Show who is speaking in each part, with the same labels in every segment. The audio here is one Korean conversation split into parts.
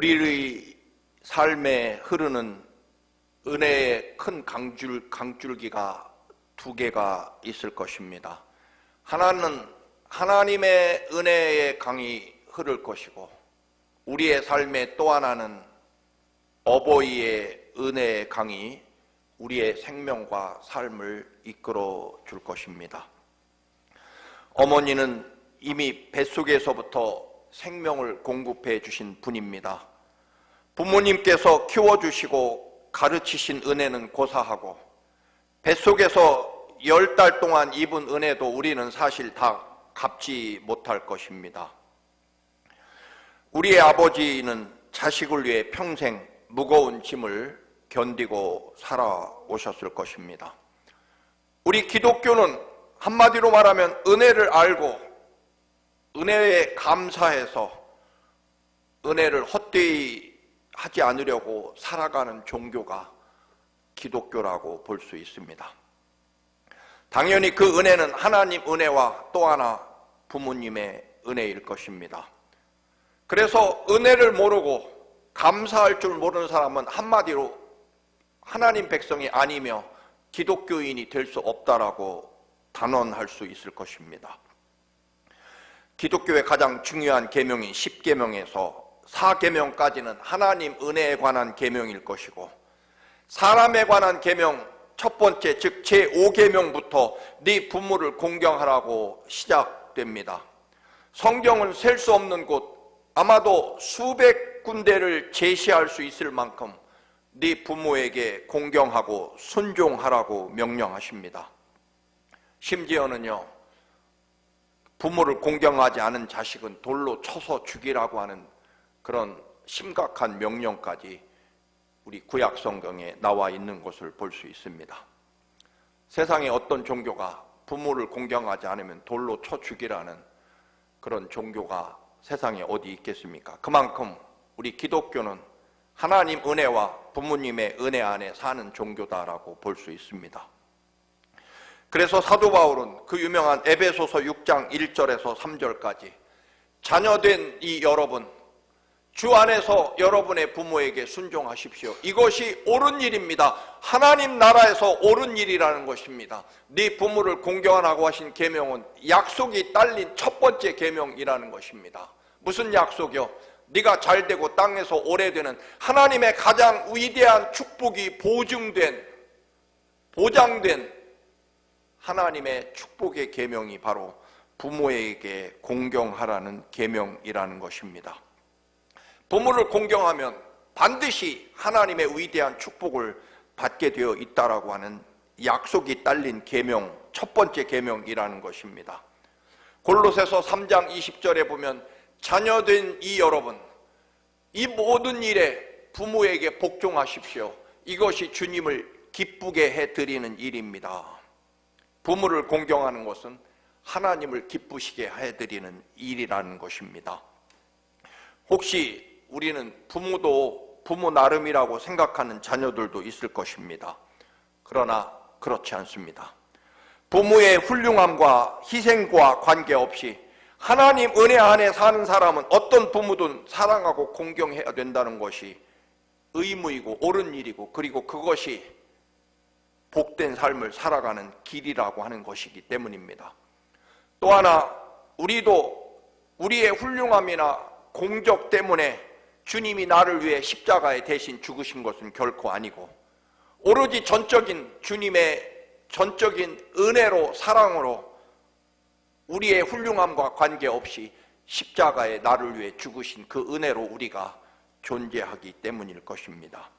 Speaker 1: 우리의 삶에 흐르는 은혜의 큰 강줄기가 두 개가 있을 것입니다. 하나는 하나님의 은혜의 강이 흐를 것이고, 우리의 삶에 또 하나는 어버이의 은혜의 강이 우리의 생명과 삶을 이끌어 줄 것입니다. 어머니는 이미 뱃속에서부터 생명을 공급해 주신 분입니다. 부모님께서 키워주시고 가르치신 은혜는 고사하고, 뱃속에서 10달 동안 입은 은혜도 우리는 사실 다 갚지 못할 것입니다. 우리의 아버지는 자식을 위해 평생 무거운 짐을 견디고 살아오셨을 것입니다. 우리 기독교는 한마디로 말하면 은혜를 알고 은혜에 감사해서 은혜를 헛되이 하지 않으려고 살아가는 종교가 기독교라고 볼 수 있습니다. 당연히 그 은혜는 하나님 은혜와 또 하나 부모님의 은혜일 것입니다. 그래서 은혜를 모르고 감사할 줄 모르는 사람은 한마디로 하나님 백성이 아니며 기독교인이 될 수 없다라고 단언할 수 있을 것입니다. 기독교의 가장 중요한 계명인 10계명에서 4계명까지는 하나님 은혜에 관한 계명일 것이고, 사람에 관한 계명 첫 번째, 즉 제5계명부터 네 부모를 공경하라고 시작됩니다. 성경은 셀 수 없는 곳, 아마도 수백 군데를 제시할 수 있을 만큼 네 부모에게 공경하고 순종하라고 명령하십니다. 심지어는요, 부모를 공경하지 않은 자식은 돌로 쳐서 죽이라고 하는 그런 심각한 명령까지 우리 구약 성경에 나와 있는 것을 볼 수 있습니다. 세상에 어떤 종교가 부모를 공경하지 않으면 돌로 쳐 죽이라는 그런 종교가 세상에 어디 있겠습니까? 그만큼 우리 기독교는 하나님 은혜와 부모님의 은혜 안에 사는 종교다라고 볼 수 있습니다. 그래서 사도 바울은 그 유명한 에베소서 6장 1절에서 3절까지 자녀된 이 여러분, 주 안에서 여러분의 부모에게 순종하십시오. 이것이 옳은 일입니다. 하나님 나라에서 옳은 일이라는 것입니다. 네 부모를 공경하라고 하신 계명은 약속이 딸린 첫 번째 계명이라는 것입니다. 무슨 약속이요? 네가 잘되고 땅에서 오래되는 하나님의 가장 위대한 축복이 보장된 하나님의 축복의 계명이 바로 부모에게 공경하라는 계명이라는 것입니다. 부모를 공경하면 반드시 하나님의 위대한 축복을 받게 되어 있다라고 하는 약속이 딸린 계명, 첫 번째 계명이라는 것입니다. 골로새서 3장 20절에 보면 자녀된 이 여러분, 이 모든 일에 부모에게 복종하십시오. 이것이 주님을 기쁘게 해드리는 일입니다. 부모를 공경하는 것은 하나님을 기쁘시게 해드리는 일이라는 것입니다. 혹시 우리는 부모도 부모 나름이라고 생각하는 자녀들도 있을 것입니다. 그러나 그렇지 않습니다. 부모의 훌륭함과 희생과 관계없이 하나님 은혜 안에 사는 사람은 어떤 부모든 사랑하고 공경해야 된다는 것이 의무이고 옳은 일이고, 그리고 그것이 복된 삶을 살아가는 길이라고 하는 것이기 때문입니다. 또 하나, 우리도 우리의 훌륭함이나 공적 때문에 주님이 나를 위해 십자가에 대신 죽으신 것은 결코 아니고, 오로지 전적인 주님의 전적인 은혜로, 사랑으로 우리의 훌륭함과 관계없이 십자가에 나를 위해 죽으신 그 은혜로 우리가 존재하기 때문일 것입니다.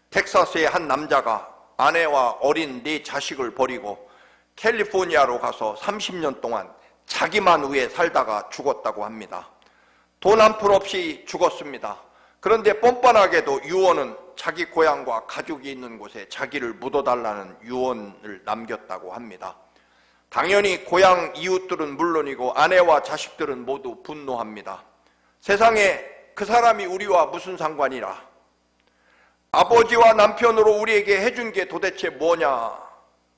Speaker 1: 텍사스의 한 남자가 아내와 어린 4 자식을 버리고 캘리포니아로 가서 30년 동안 자기만 위해 살다가 죽었다고 합니다. 돈 한 푼 없이 죽었습니다. 그런데 뻔뻔하게도 유언은 자기 고향과 가족이 있는 곳에 자기를 묻어달라는 유언을 남겼다고 합니다. 당연히 고향 이웃들은 물론이고 아내와 자식들은 모두 분노합니다. 세상에 그 사람이 우리와 무슨 상관이라, 아버지와 남편으로 우리에게 해준 게 도대체 뭐냐,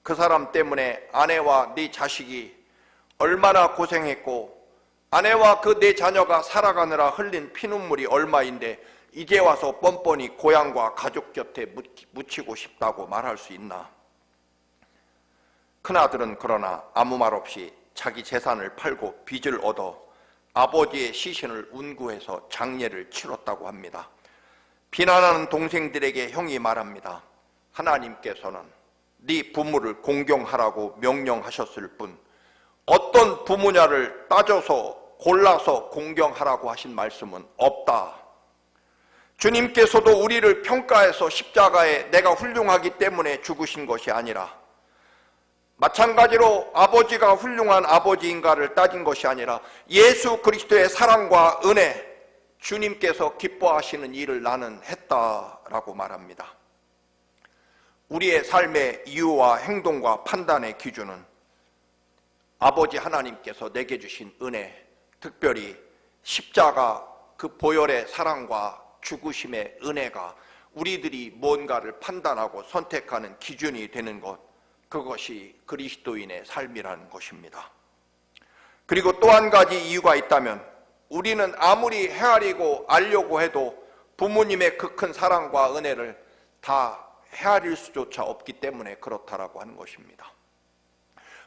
Speaker 1: 그 사람 때문에 아내와 네 자식이 얼마나 고생했고 아내와 그 네 자녀가 살아가느라 흘린 피눈물이 얼마인데 이제 와서 뻔뻔히 고향과 가족 곁에 묻히고 싶다고 말할 수 있나? 큰아들은 그러나 아무 말 없이 자기 재산을 팔고 빚을 얻어 아버지의 시신을 운구해서 장례를 치렀다고 합니다. 비난하는 동생들에게 형이 말합니다. 하나님께서는 네 부모를 공경하라고 명령하셨을 뿐 어떤 부모냐를 따져서 골라서 공경하라고 하신 말씀은 없다. 주님께서도 우리를 평가해서 십자가에 내가 훌륭하기 때문에 죽으신 것이 아니라 마찬가지로 아버지가 훌륭한 아버지인가를 따진 것이 아니라 예수 그리스도의 사랑과 은혜, 주님께서 기뻐하시는 일을 나는 했다라고 말합니다. 우리의 삶의 이유와 행동과 판단의 기준은 아버지 하나님께서 내게 주신 은혜, 특별히 십자가 그 보혈의 사랑과 죽으심의 은혜가 우리들이 뭔가를 판단하고 선택하는 기준이 되는 것, 그것이 그리스도인의 삶이라는 것입니다. 그리고 또 한 가지 이유가 있다면 우리는 아무리 헤아리고 알려고 해도 부모님의 그 큰 사랑과 은혜를 다 헤아릴 수조차 없기 때문에 그렇다라고 하는 것입니다.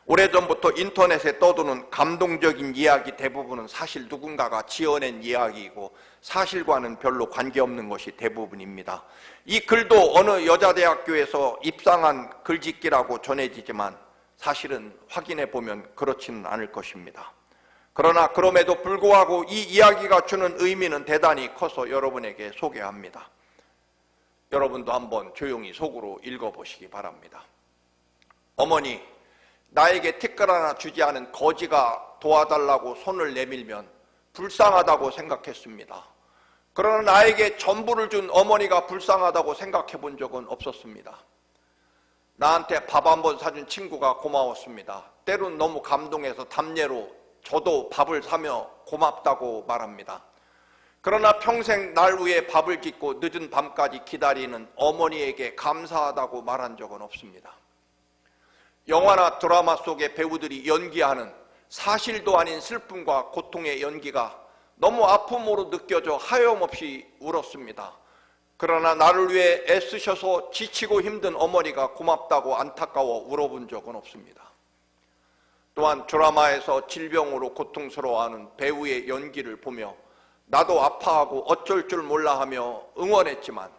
Speaker 1: 오래전부터 인터넷에 떠도는 감동적인 이야기 대부분은 사실 누군가가 지어낸 이야기이고 사실과는 별로 관계없는 것이 대부분입니다. 이 글도 어느 여자대학교에서 입상한 글짓기라고 전해지지만 사실은 확인해 보면 그렇지는 않을 것입니다. 그러나 그럼에도 불구하고 이 이야기가 주는 의미는 대단히 커서 여러분에게 소개합니다. 여러분도 한번 조용히 속으로 읽어보시기 바랍니다. 어머니, 나에게 티끌 하나 주지 않은 거지가 도와달라고 손을 내밀면 불쌍하다고 생각했습니다. 그러나 나에게 전부를 준 어머니가 불쌍하다고 생각해 본 적은 없었습니다. 나한테 밥 한 번 사준 친구가 고마웠습니다. 때론 너무 감동해서 답례로 저도 밥을 사며 고맙다고 말합니다. 그러나 평생 날 위해 밥을 짓고 늦은 밤까지 기다리는 어머니에게 감사하다고 말한 적은 없습니다. 영화나 드라마 속의 배우들이 연기하는 사실도 아닌 슬픔과 고통의 연기가 너무 아픔으로 느껴져 하염없이 울었습니다. 그러나 나를 위해 애쓰셔서 지치고 힘든 어머니가 고맙다고 안타까워 울어본 적은 없습니다. 또한 드라마에서 질병으로 고통스러워하는 배우의 연기를 보며 나도 아파하고 어쩔 줄 몰라 하며 응원했지만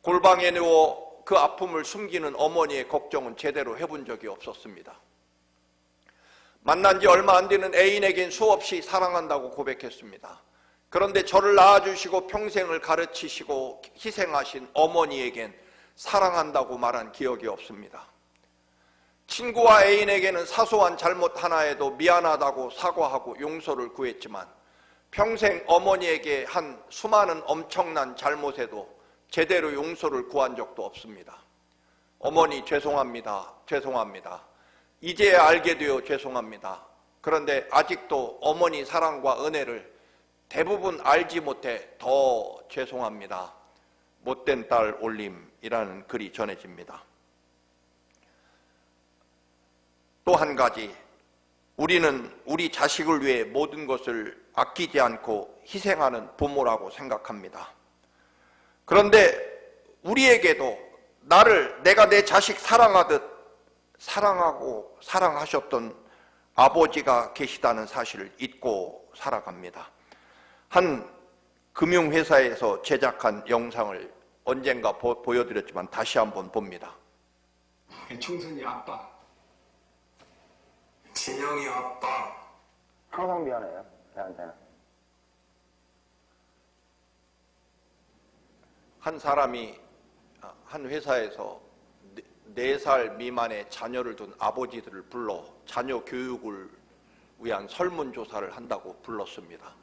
Speaker 1: 골방에 누워 그 아픔을 숨기는 어머니의 걱정은 제대로 해본 적이 없었습니다. 만난 지 얼마 안 되는 애인에겐 수없이 사랑한다고 고백했습니다. 그런데 저를 낳아주시고 평생을 가르치시고 희생하신 어머니에겐 사랑한다고 말한 기억이 없습니다. 친구와 애인에게는 사소한 잘못 하나에도 미안하다고 사과하고 용서를 구했지만 평생 어머니에게 한 수많은 엄청난 잘못에도 제대로 용서를 구한 적도 없습니다. 어머니 죄송합니다. 죄송합니다. 이제야 알게 되어 죄송합니다. 그런데 아직도 어머니 사랑과 은혜를 대부분 알지 못해 더 죄송합니다. 못된 딸 올림이라는 글이 전해집니다. 또 한 가지, 우리는 우리 자식을 위해 모든 것을 아끼지 않고 희생하는 부모라고 생각합니다. 그런데 우리에게도 내가 내 자식 사랑하듯 사랑하고 사랑하셨던 아버지가 계시다는 사실을 잊고 살아갑니다. 한 금융회사에서 제작한 영상을 언젠가 보여드렸지만 다시 한번 봅니다.
Speaker 2: 충선이 아빠, 진영이 아빠.
Speaker 3: 항상 미안해요, 걔한테는.
Speaker 1: 한 사람이 한 회사에서 4살 미만의 자녀를 둔 아버지들을 불러 자녀 교육을 위한 설문조사를 한다고 불렀습니다.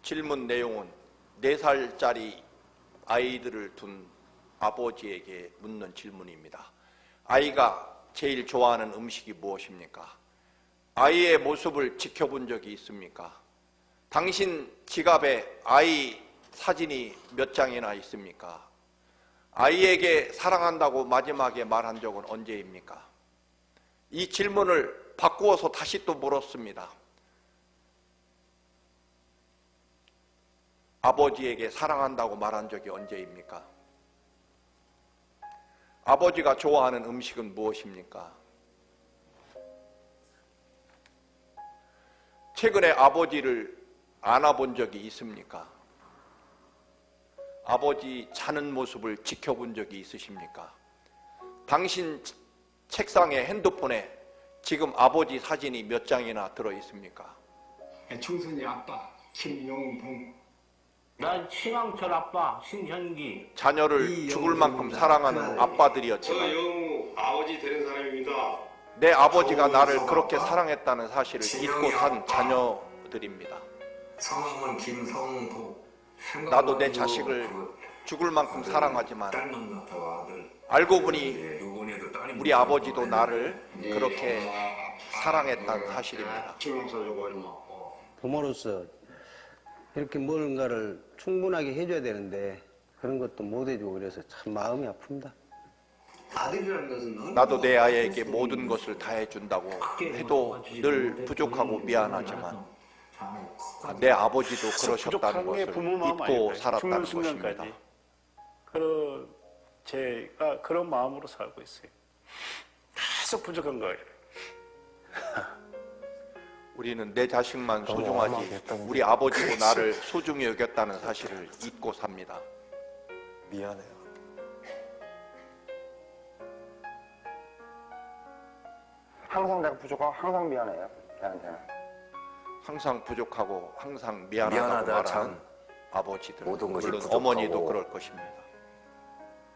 Speaker 1: 질문 내용은 4살짜리 아이들을 둔 아버지에게 묻는 질문입니다. 아이가 제일 좋아하는 음식이 무엇입니까? 아이의 모습을 지켜본 적이 있습니까? 당신 지갑에 아이 사진이 몇 장이나 있습니까? 아이에게 사랑한다고 마지막에 말한 적은 언제입니까? 이 질문을 바꾸어서 다시 또 물었습니다. 아버지에게 사랑한다고 말한 적이 언제입니까? 아버지가 좋아하는 음식은 무엇입니까? 최근에 아버지를 안아본 적이 있습니까? 아버지 자는 모습을 지켜본 적이 있으십니까? 당신 책상에 핸드폰에 지금 아버지 사진이 몇 장이나 들어 있습니까?
Speaker 2: 총선이 아빠 김용봉.
Speaker 4: 난 신왕철 아빠 신현기.
Speaker 1: 자녀를 죽을 만큼 사랑하는 아빠들이었지만
Speaker 5: 영우 아버지 되는 사람입니다.
Speaker 1: 내 아버지가 나를 그렇게 사랑했다는 사실을 잊고 산 자녀들입니다.
Speaker 6: 성함은 김성도.
Speaker 1: 나도 내 자식을 죽을 만큼 사랑하지만 알고 보니 우리 아버지도 나를 그렇게 사랑했다는 사실입니다.
Speaker 7: 부모로서 이렇게 뭔가를 충분하게 해줘야 되는데 그런 것도 못 해주고 그래서 참 마음이 아픕니다.
Speaker 6: 아들이라는 것은
Speaker 1: 나도 내 아이에게 모든 것을 다 해준다고 해도 늘 부족하고 미안하지만 내 아버지도 그러셨다는 것을 잊고 살았다는 것입니다.
Speaker 8: 제가 그런 마음으로 살고 있어요. 계속 부족한 거예요.
Speaker 1: 우리는 내 자식만 소중하지 우리 아버지도 나를 소중히 여겼다는 사실을 잊고 삽니다.
Speaker 9: 미안해요.
Speaker 3: 항상 내가 부족하고 항상 미안해요. 저한테는.
Speaker 1: 항상 부족하고 항상 미안하다고
Speaker 6: 미안하다,
Speaker 1: 말하는
Speaker 6: 참.
Speaker 1: 아버지들,
Speaker 6: 모든 것이
Speaker 1: 물론
Speaker 6: 부족하고
Speaker 1: 어머니도 그럴 것입니다.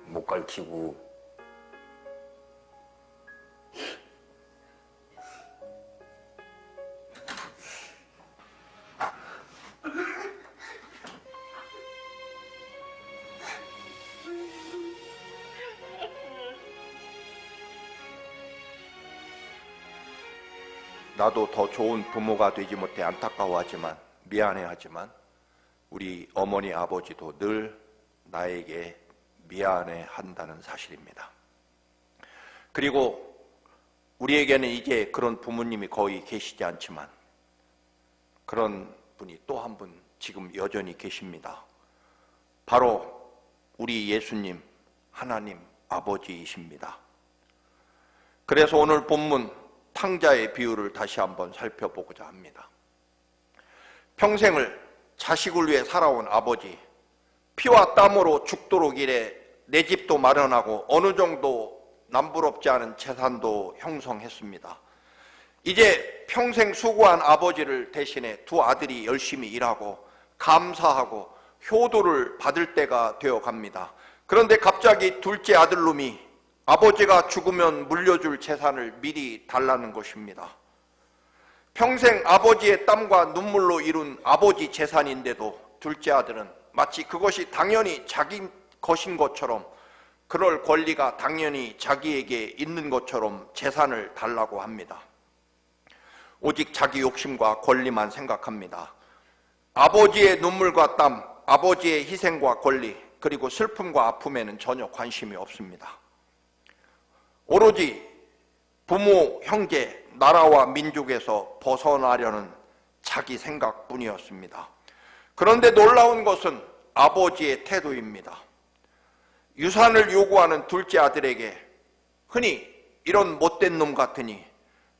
Speaker 6: 못 가르치고
Speaker 1: 나도 더 좋은 부모가 되지 못해 안타까워하지만 미안해하지만 우리 어머니 아버지도 늘 나에게 미안해한다는 사실입니다. 그리고 우리에게는 이제 그런 부모님이 거의 계시지 않지만 그런 분이 또 한 분 지금 여전히 계십니다. 바로 우리 예수님 하나님 아버지이십니다. 그래서 오늘 본문 탕자의 비유를 다시 한번 살펴보고자 합니다. 평생을 자식을 위해 살아온 아버지, 피와 땀으로 죽도록 일해 내 집도 마련하고 어느 정도 남부럽지 않은 재산도 형성했습니다. 이제 평생 수고한 아버지를 대신해 두 아들이 열심히 일하고 감사하고 효도를 받을 때가 되어 갑니다. 그런데 갑자기 둘째 아들놈이 아버지가 죽으면 물려줄 재산을 미리 달라는 것입니다. 평생 아버지의 땀과 눈물로 이룬 아버지 재산인데도 둘째 아들은 마치 그것이 당연히 자기 것인 것처럼, 그럴 권리가 당연히 자기에게 있는 것처럼 재산을 달라고 합니다. 오직 자기 욕심과 권리만 생각합니다. 아버지의 눈물과 땀, 아버지의 희생과 권리, 그리고 슬픔과 아픔에는 전혀 관심이 없습니다. 오로지 부모, 형제, 나라와 민족에서 벗어나려는 자기 생각뿐이었습니다. 그런데 놀라운 것은 아버지의 태도입니다. 유산을 요구하는 둘째 아들에게 흔히 이런 못된 놈 같으니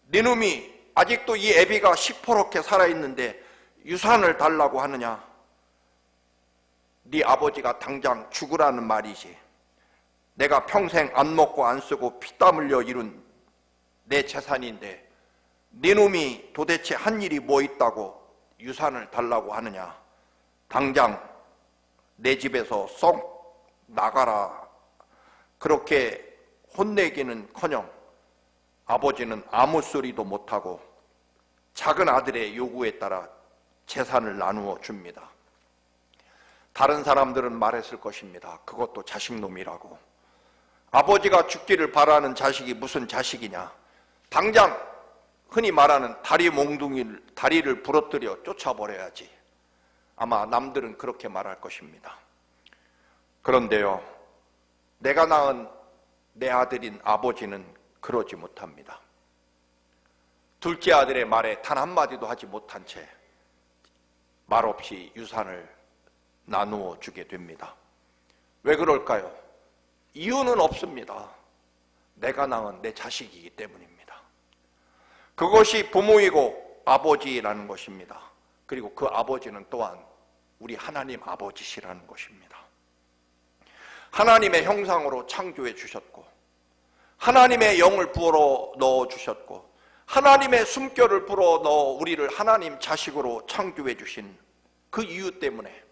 Speaker 1: 네 놈이 아직도 이 애비가 시퍼렇게 살아있는데 유산을 달라고 하느냐? 네 아버지가 당장 죽으라는 말이지. 내가 평생 안 먹고 안 쓰고 피땀 흘려 이룬 내 재산인데 네 놈이 도대체 한 일이 뭐 있다고 유산을 달라고 하느냐? 당장 내 집에서 썩 나가라. 그렇게 혼내기는커녕 아버지는 아무 소리도 못하고 작은 아들의 요구에 따라 재산을 나누어 줍니다. 다른 사람들은 말했을 것입니다. 그것도 자식놈이라고. 아버지가 죽기를 바라는 자식이 무슨 자식이냐. 당장 흔히 말하는 다리 몽둥이를, 다리를 부러뜨려 쫓아버려야지. 아마 남들은 그렇게 말할 것입니다. 그런데요, 내가 낳은 내 아들인 아버지는 그러지 못합니다. 둘째 아들의 말에 단 한마디도 하지 못한 채 말없이 유산을 나누어 주게 됩니다. 왜 그럴까요? 이유는 없습니다. 내가 낳은 내 자식이기 때문입니다. 그것이 부모이고 아버지라는 것입니다. 그리고 그 아버지는 또한 우리 하나님 아버지시라는 것입니다. 하나님의 형상으로 창조해 주셨고 하나님의 영을 불어 넣어 주셨고 하나님의 숨결을 불어 넣어 우리를 하나님 자식으로 창조해 주신 그 이유 때문에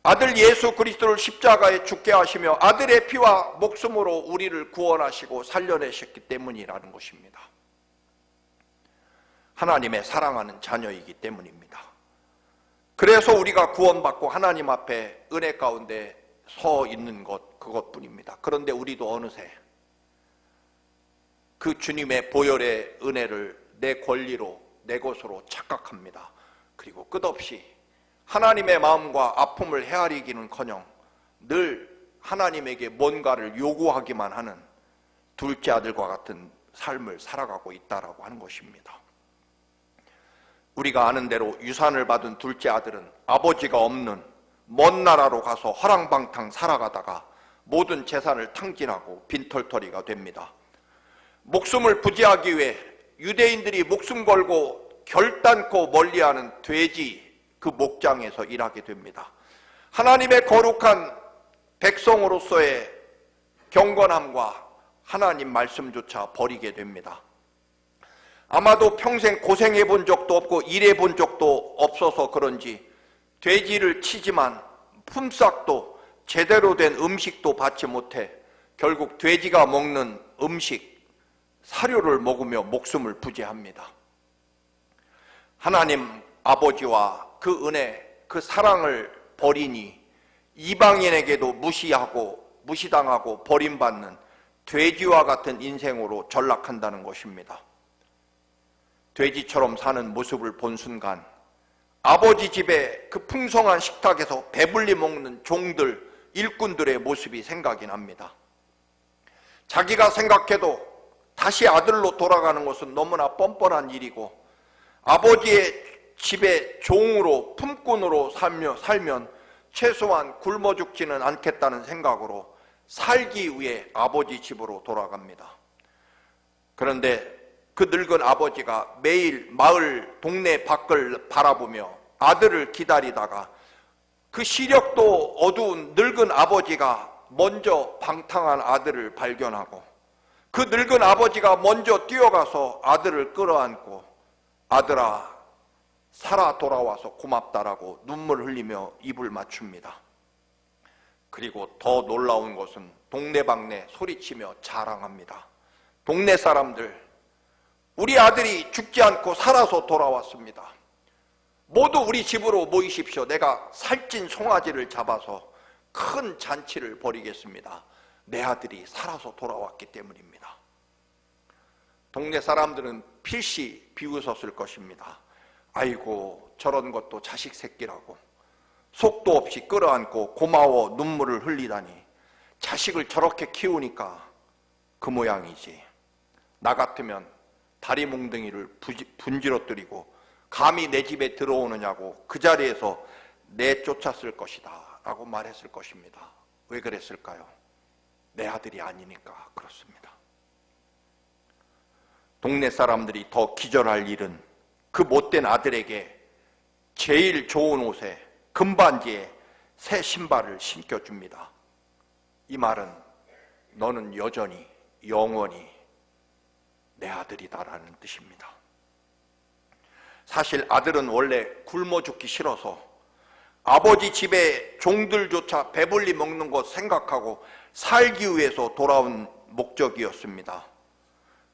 Speaker 1: 아들 예수 그리스도를 십자가에 죽게 하시며 아들의 피와 목숨으로 우리를 구원하시고 살려내셨기 때문이라는 것입니다. 하나님의 사랑하는 자녀이기 때문입니다. 그래서 우리가 구원받고 하나님 앞에 은혜 가운데 서 있는 것 그것뿐입니다. 그런데 우리도 어느새 그 주님의 보혈의 은혜를 내 권리로 내 것으로 착각합니다. 그리고 끝없이 하나님의 마음과 아픔을 헤아리기는커녕 늘 하나님에게 뭔가를 요구하기만 하는 둘째 아들과 같은 삶을 살아가고 있다라고 하는 것입니다. 우리가 아는 대로 유산을 받은 둘째 아들은 아버지가 없는 먼 나라로 가서 허랑방탕 살아가다가 모든 재산을 탕진하고 빈털터리가 됩니다. 목숨을 부지하기 위해 유대인들이 목숨 걸고 결단코 멀리하는 돼지 그 목장에서 일하게 됩니다. 하나님의 거룩한 백성으로서의 경건함과 하나님 말씀조차 버리게 됩니다. 아마도 평생 고생해 본 적도 없고 일해 본 적도 없어서 그런지 돼지를 치지만 품삯도 제대로 된 음식도 받지 못해 결국 돼지가 먹는 음식, 사료를 먹으며 목숨을 부지합니다. 하나님 아버지와 그 은혜, 그 사랑을 버리니 이방인에게도 무시당하고 버림받는 돼지와 같은 인생으로 전락한다는 것입니다. 돼지처럼 사는 모습을 본 순간 아버지 집에 그 풍성한 식탁에서 배불리 먹는 종들, 일꾼들의 모습이 생각이 납니다. 자기가 생각해도 다시 아들로 돌아가는 것은 너무나 뻔뻔한 일이고 아버지의 집에 종으로 품꾼으로 살면 최소한 굶어 죽지는 않겠다는 생각으로 살기 위해 아버지 집으로 돌아갑니다. 그런데 그 늙은 아버지가 매일 마을 동네 밖을 바라보며 아들을 기다리다가 그 시력도 어두운 늙은 아버지가 먼저 방탕한 아들을 발견하고 그 늙은 아버지가 먼저 뛰어가서 아들을 끌어안고 아들아 살아 돌아와서 고맙다라고 눈물 흘리며 입을 맞춥니다. 그리고 더 놀라운 것은 동네방네 소리치며 자랑합니다. 동네 사람들, 우리 아들이 죽지 않고 살아서 돌아왔습니다. 모두 우리 집으로 모이십시오. 내가 살찐 송아지를 잡아서 큰 잔치를 벌이겠습니다. 내 아들이 살아서 돌아왔기 때문입니다. 동네 사람들은 필시 비웃었을 것입니다. 아이고 저런 것도 자식 새끼라고 속도 없이 끌어안고 고마워 눈물을 흘리다니 자식을 저렇게 키우니까 그 모양이지. 나 같으면 다리 몽둥이를 분지러뜨리고 감히 내 집에 들어오느냐고 그 자리에서 내쫓았을 것이다 라고 말했을 것입니다. 왜 그랬을까요? 내 아들이 아니니까 그렇습니다. 동네 사람들이 더 기절할 일은 그 못된 아들에게 제일 좋은 옷에 금반지에 새 신발을 신겨줍니다. 이 말은 너는 여전히 영원히 내 아들이다라는 뜻입니다. 사실 아들은 원래 굶어 죽기 싫어서 아버지 집에 종들조차 배불리 먹는 것 생각하고 살기 위해서 돌아온 목적이었습니다.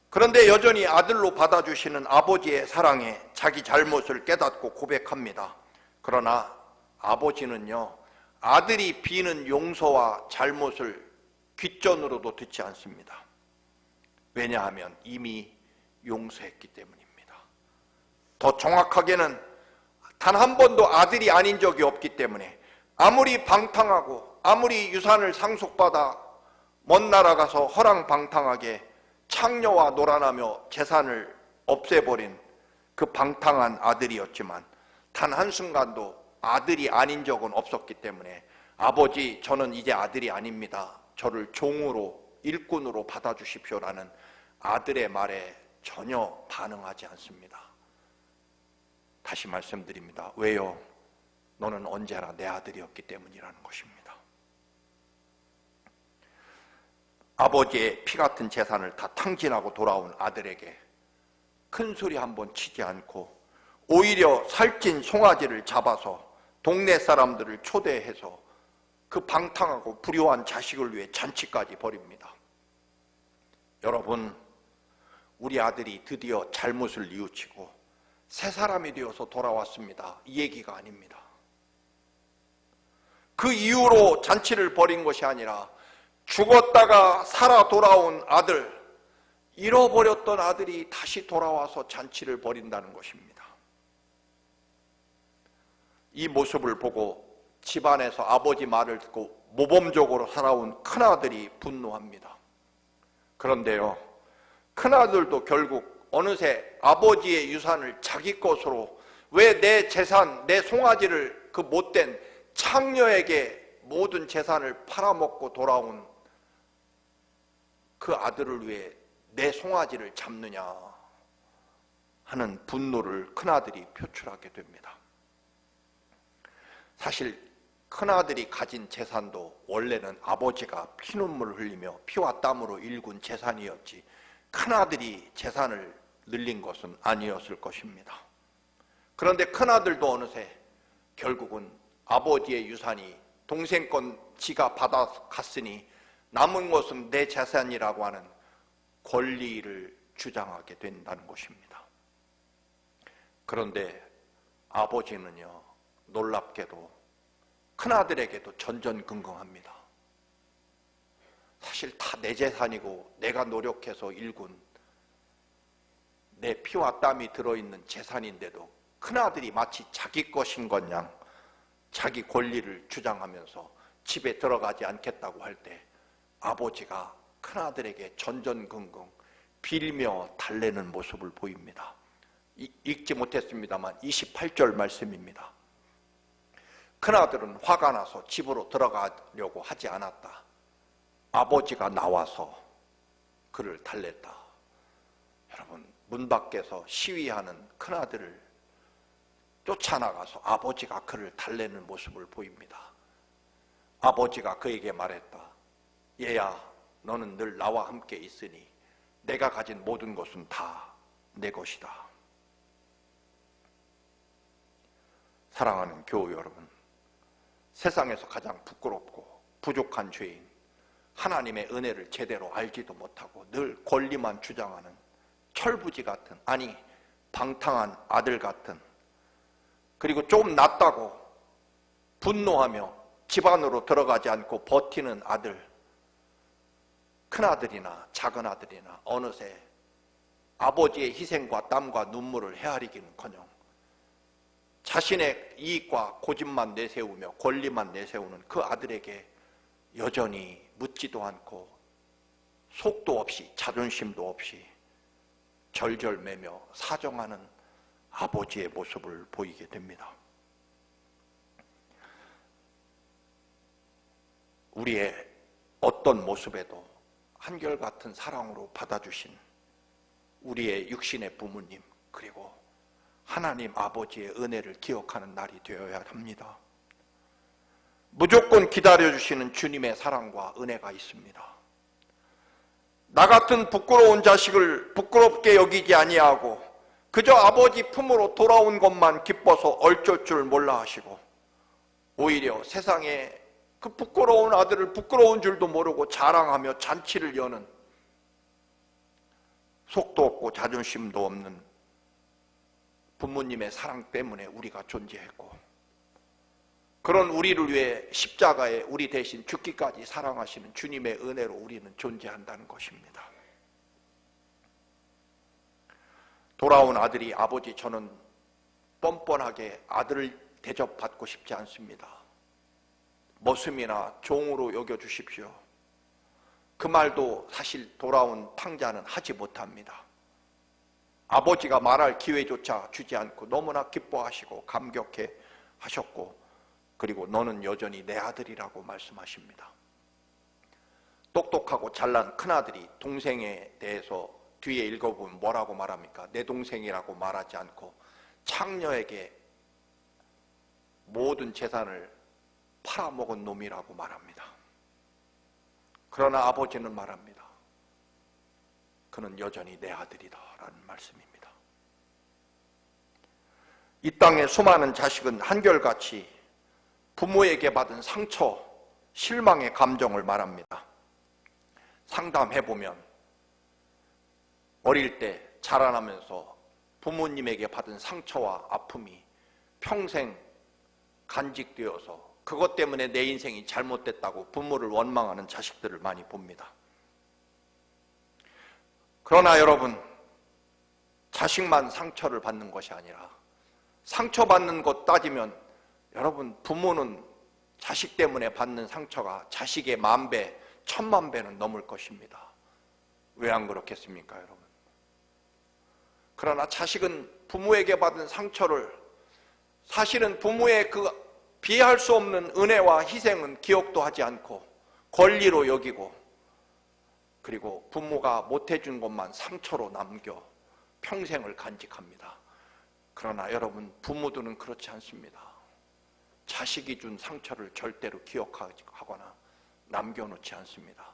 Speaker 1: 그런데 여전히 아들로 받아주시는 아버지의 사랑에 자기 잘못을 깨닫고 고백합니다. 그러나 아버지는요, 아들이 비는 용서와 잘못을 귓전으로도 듣지 않습니다. 왜냐하면 이미 용서했기 때문입니다. 더 정확하게는 단 한 번도 아들이 아닌 적이 없기 때문에 아무리 방탕하고 아무리 유산을 상속받아 먼 나라 가서 허랑방탕하게 창녀와 놀아나며 재산을 없애버린 그 방탕한 아들이었지만 단 한순간도 아들이 아닌 적은 없었기 때문에 아버지, 저는 이제 아들이 아닙니다. 저를 종으로, 일꾼으로 받아주십시오라는 아들의 말에 전혀 반응하지 않습니다. 다시 말씀드립니다. 왜요? 너는 언제나 내 아들이었기 때문이라는 것입니다. 아버지의 피 같은 재산을 다 탕진하고 돌아온 아들에게 큰 소리 한번 치지 않고 오히려 살찐 송아지를 잡아서 동네 사람들을 초대해서 그 방탕하고 불효한 자식을 위해 잔치까지 벌입니다. 여러분, 우리 아들이 드디어 잘못을 뉘우치고 새 사람이 되어서 돌아왔습니다. 이 얘기가 아닙니다. 그 이후로 잔치를 벌인 것이 아니라 죽었다가 살아 돌아온 아들, 잃어버렸던 아들이 다시 돌아와서 잔치를 벌인다는 것입니다. 이 모습을 보고 집안에서 아버지 말을 듣고 모범적으로 살아온 큰아들이 분노합니다. 그런데요, 큰아들도 결국 어느새 아버지의 유산을 자기 것으로, 왜 내 재산, 내 송아지를 그 못된 창녀에게 모든 재산을 팔아먹고 돌아온 그 아들을 위해 내 송아지를 잡느냐 하는 분노를 큰아들이 표출하게 됩니다. 사실 큰아들이 가진 재산도 원래는 아버지가 피눈물을 흘리며 피와 땀으로 일군 재산이었지 큰아들이 재산을 늘린 것은 아니었을 것입니다. 그런데 큰아들도 어느새 결국은 아버지의 유산이 동생 건 지가 받아갔으니 남은 것은 내 재산이라고 하는 권리를 주장하게 된다는 것입니다. 그런데 아버지는요, 놀랍게도 큰아들에게도 전전긍긍합니다. 사실 다 내 재산이고 내가 노력해서 일군 내 피와 땀이 들어있는 재산인데도 큰아들이 마치 자기 것인 것 양 자기 권리를 주장하면서 집에 들어가지 않겠다고 할 때 아버지가 큰아들에게 전전긍긍 빌며 달래는 모습을 보입니다. 읽지 못했습니다만 28절 말씀입니다. 큰아들은 화가 나서 집으로 들어가려고 하지 않았다. 아버지가 나와서 그를 달랬다. 여러분, 문 밖에서 시위하는 큰아들을 쫓아나가서 아버지가 그를 달래는 모습을 보입니다. 아버지가 그에게 말했다. 얘야, 너는 늘 나와 함께 있으니 내가 가진 모든 것은 다 내 것이다. 사랑하는 교우 여러분, 세상에서 가장 부끄럽고 부족한 죄인, 하나님의 은혜를 제대로 알지도 못하고 늘 권리만 주장하는 철부지 같은, 아니 방탕한 아들 같은, 그리고 좀 낫다고 분노하며 집 안으로 들어가지 않고 버티는 아들, 큰아들이나 작은아들이나 어느새 아버지의 희생과 땀과 눈물을 헤아리기는커녕 자신의 이익과 고집만 내세우며 권리만 내세우는 그 아들에게 여전히 묻지도 않고 속도 없이 자존심도 없이 절절매며 사정하는 아버지의 모습을 보이게 됩니다. 우리의 어떤 모습에도 한결같은 사랑으로 받아주신 우리의 육신의 부모님, 그리고 하나님 아버지의 은혜를 기억하는 날이 되어야 합니다. 무조건 기다려주시는 주님의 사랑과 은혜가 있습니다. 나 같은 부끄러운 자식을 부끄럽게 여기지 아니하고 그저 아버지 품으로 돌아온 것만 기뻐서 얼쩔 줄 몰라 하시고 오히려 세상에 그 부끄러운 아들을 부끄러운 줄도 모르고 자랑하며 잔치를 여는 속도 없고 자존심도 없는 부모님의 사랑 때문에 우리가 존재했고, 그런 우리를 위해 십자가에 우리 대신 죽기까지 사랑하시는 주님의 은혜로 우리는 존재한다는 것입니다. 돌아온 아들이 아버지, 저는 뻔뻔하게 아들을 대접받고 싶지 않습니다. 머슴이나 종으로 여겨주십시오. 그 말도 사실 돌아온 탕자는 하지 못합니다. 아버지가 말할 기회조차 주지 않고 너무나 기뻐하시고 감격해 하셨고, 그리고 너는 여전히 내 아들이라고 말씀하십니다. 똑똑하고 잘난 큰아들이 동생에 대해서 뒤에 읽어보면 뭐라고 말합니까? 내 동생이라고 말하지 않고 창녀에게 모든 재산을 팔아먹은 놈이라고 말합니다. 그러나 아버지는 말합니다. 그는 여전히 내 아들이다 라는 말씀입니다. 이 땅의 수많은 자식은 한결같이 부모에게 받은 상처, 실망의 감정을 말합니다. 상담해보면 어릴 때 자라나면서 부모님에게 받은 상처와 아픔이 평생 간직되어서 그것 때문에 내 인생이 잘못됐다고 부모를 원망하는 자식들을 많이 봅니다. 그러나 여러분, 자식만 상처를 받는 것이 아니라 상처받는 것 따지면 여러분, 부모는 자식 때문에 받는 상처가 자식의 10,000배, 10,000,000배는 넘을 것입니다. 왜 안 그렇겠습니까, 여러분? 그러나 자식은 부모에게 받은 상처를, 사실은 부모의 그 비할 수 없는 은혜와 희생은 기억도 하지 않고 권리로 여기고, 그리고 부모가 못해준 것만 상처로 남겨 평생을 간직합니다. 그러나 여러분, 부모들은 그렇지 않습니다. 자식이 준 상처를 절대로 기억하거나 남겨놓지 않습니다.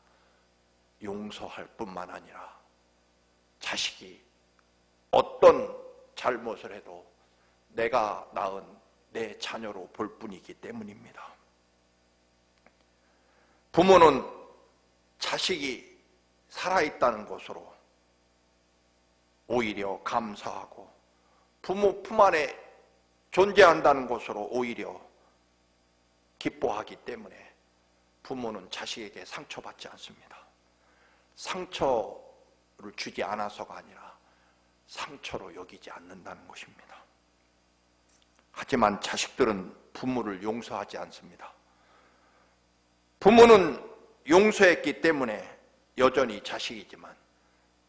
Speaker 1: 용서할 뿐만 아니라 자식이 어떤 잘못을 해도 내가 낳은 내 자녀로 볼 뿐이기 때문입니다. 부모는 자식이 살아있다는 것으로 오히려 감사하고, 부모 품 안에 존재한다는 것으로 오히려 기뻐하기 때문에 부모는 자식에게 상처받지 않습니다. 상처를 주지 않아서가 아니라 상처로 여기지 않는다는 것입니다. 하지만 자식들은 부모를 용서하지 않습니다. 부모는 용서했기 때문에 여전히 자식이지만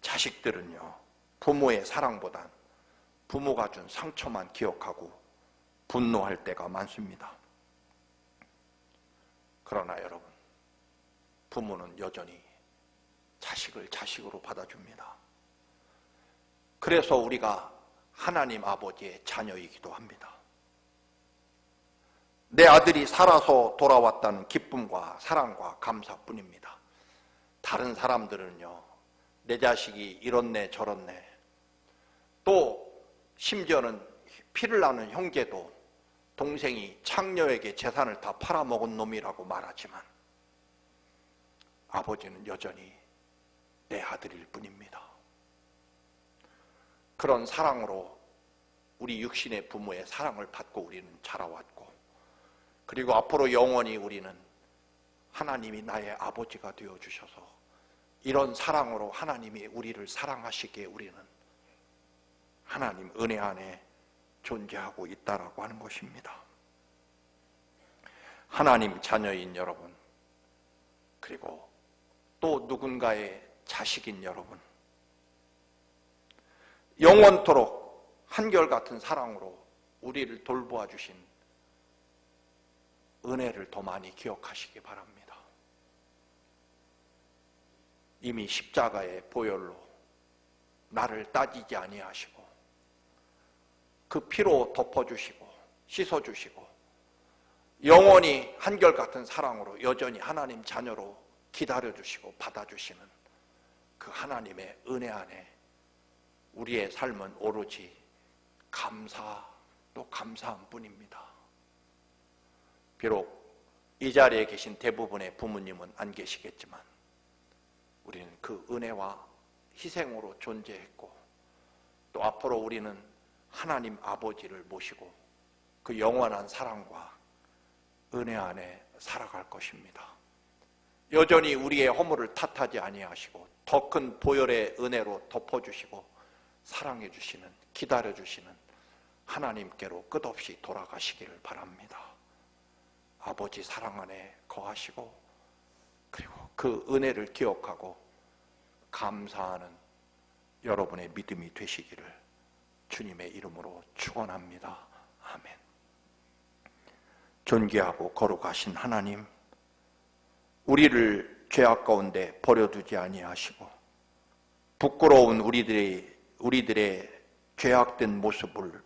Speaker 1: 자식들은요, 부모의 사랑보단 부모가 준 상처만 기억하고 분노할 때가 많습니다. 그러나 여러분, 부모는 여전히 자식을 자식으로 받아줍니다. 그래서 우리가 하나님 아버지의 자녀이기도 합니다. 내 아들이 살아서 돌아왔다는 기쁨과 사랑과 감사뿐입니다. 다른 사람들은요, 내 자식이 이렇네 저렇네, 또 심지어는 피를 나는 형제도 동생이 창녀에게 재산을 다 팔아먹은 놈이라고 말하지만 아버지는 여전히 내 아들일 뿐입니다. 그런 사랑으로 우리 육신의 부모의 사랑을 받고 우리는 자라왔고, 그리고 앞으로 영원히 우리는 하나님이 나의 아버지가 되어주셔서 이런 사랑으로 하나님이 우리를 사랑하시기에 우리는 하나님 은혜 안에 존재하고 있다라고 하는 것입니다. 하나님 자녀인 여러분, 그리고 또 누군가의 자식인 여러분, 영원토록 한결같은 사랑으로 우리를 돌보아 주신 은혜를 더 많이 기억하시기 바랍니다. 이미 십자가의 보혈로 나를 따지지 아니하시고 그 피로 덮어주시고 씻어주시고 영원히 한결같은 사랑으로 여전히 하나님 자녀로 기다려주시고 받아주시는 그 하나님의 은혜 안에 우리의 삶은 오로지 감사 또 감사한 뿐입니다. 비록 이 자리에 계신 대부분의 부모님은 안 계시겠지만 우리는 그 은혜와 희생으로 존재했고, 또 앞으로 우리는 하나님 아버지를 모시고 그 영원한 사랑과 은혜 안에 살아갈 것입니다. 여전히 우리의 허물을 탓하지 아니하시고 더 큰 보혈의 은혜로 덮어주시고 사랑해주시는, 기다려주시는 하나님께로 끝없이 돌아가시기를 바랍니다. 아버지 사랑 안에 거하시고, 그리고 그 은혜를 기억하고 감사하는 여러분의 믿음이 되시기를 주님의 이름으로 축원합니다. 아멘. 존귀하고 거룩하신 하나님, 우리를 죄악 가운데 버려두지 아니하시고 부끄러운 우리들의 죄악된 모습을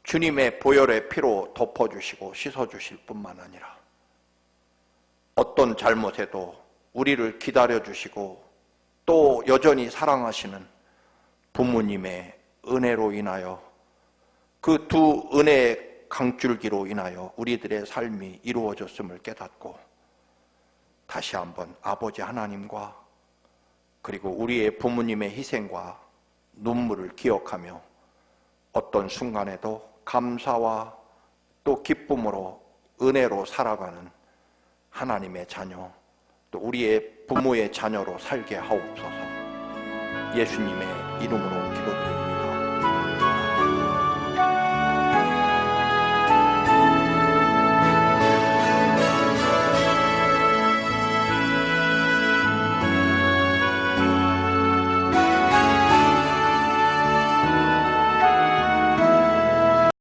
Speaker 1: 주님의 보혈의 피로 덮어주시고 씻어주실 뿐만 아니라 어떤 잘못에도 우리를 기다려주시고 또 여전히 사랑하시는 부모님의 은혜로 인하여 그 두 은혜의 강줄기로 인하여 우리들의 삶이 이루어졌음을 깨닫고 다시 한번 아버지 하나님과 그리고 우리의 부모님의 희생과 눈물을 기억하며 어떤 순간에도 감사와 또 기쁨으로 은혜로 살아가는 하나님의 자녀, 또 우리의 부모의 자녀로 살게 하옵소서. 예수님의 이름으로 기도드립니다.